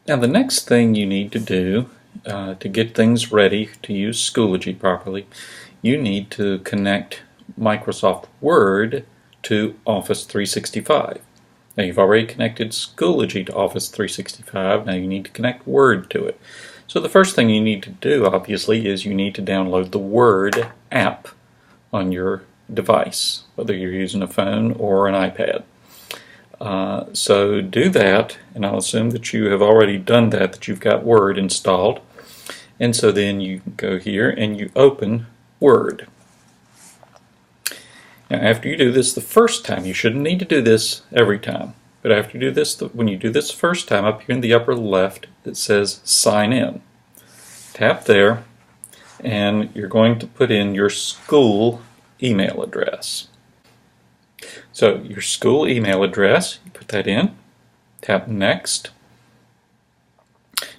Now the next thing you need to do to get things ready to use Schoology properly, you need to connect Microsoft Word to Office 365. Now you've already connected Schoology to Office 365, now you need to connect Word to it. So the first thing you need to do, obviously, is you need to download the Word app on your device, whether you're using a phone or an iPad. So do that, and I'll assume that you have already done that you've got Word installed. And so then you go here and you open Word. Now after you do this the first time, you shouldn't need to do this every time, but after you do this, when you do this the first time, up here in the upper left it says Sign In. Tap there, and you're going to put in your school email address. So your school email address, you put that in, tap Next.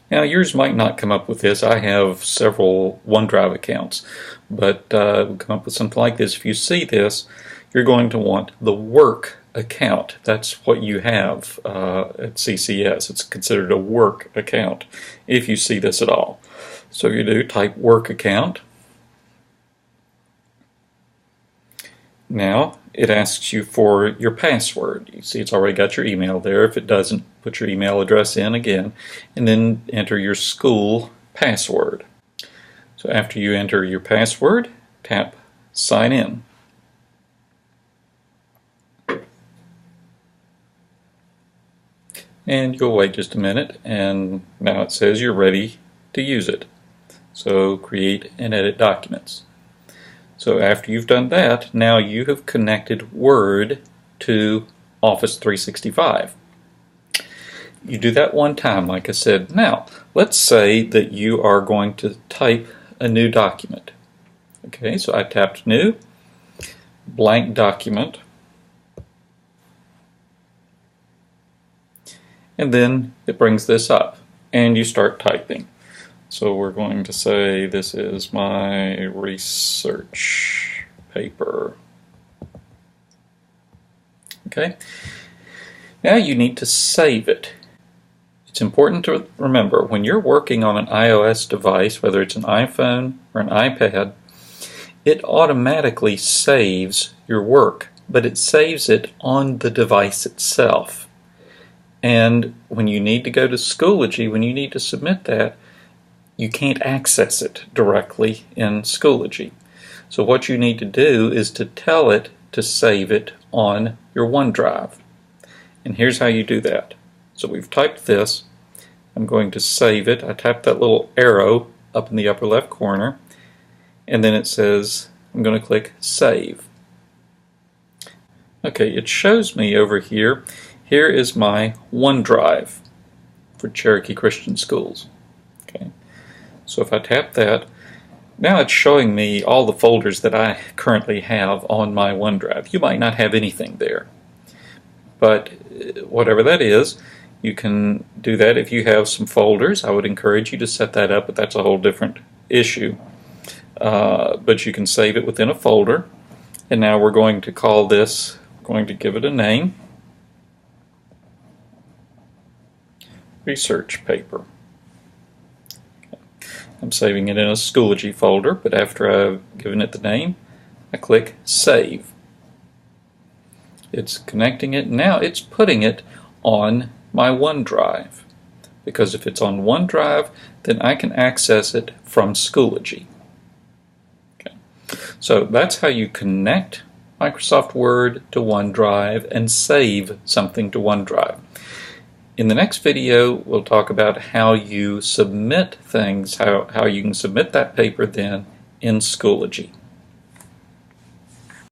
Now yours might not come up with this. I have several OneDrive accounts, but we'll come up with something like this. If you see this, you're going to want the work account. That's what you have at CCS. It's considered a work account if you see this at all. So you do type work account. Now it asks you for your password. You see it's already got your email there. If it doesn't, put your email address in again and then enter your school password. So after you enter your password, tap Sign In. And you'll wait just a minute, and now it says you're ready to use it. So create and edit documents. So after you've done that, now you have connected Word to Office 365. You do that one time, like I said. Now, let's say that you are going to type a new document. Okay, so I tapped New, blank document, and then it brings this up, and you start typing. So we're going to say this is my research paper. Okay. Now you need to save it. It's important to remember when you're working on an iOS device, whether it's an iPhone or an iPad, it automatically saves your work, but it saves it on the device itself. And when you need to go to Schoology, when you need to submit that, you can't access it directly in Schoology. So what you need to do is to tell it to save it on your OneDrive. And here's how you do that. So we've typed this. I'm going to save it. I tap that little arrow up in the upper left corner, and then it says I'm going to click Save. Okay, it shows me over here. Here is my OneDrive for Cherokee Christian Schools. Okay. So if I tap that, now it's showing me all the folders that I currently have on my OneDrive. You might not have anything there, but whatever that is, you can do that if you have some folders. I would encourage you to set that up, but that's a whole different issue. But you can save it within a folder, and now we're going to call this, going to give it a name, Research Paper. I'm saving it in a Schoology folder, but after I've given it the name, I click Save. It's connecting it. Now it's putting it on my OneDrive, because if it's on OneDrive, then I can access it from Schoology. Okay. So that's how you connect Microsoft Word to OneDrive and save something to OneDrive. In the next video, we'll talk about how you submit things, how you can submit that paper then in Schoology.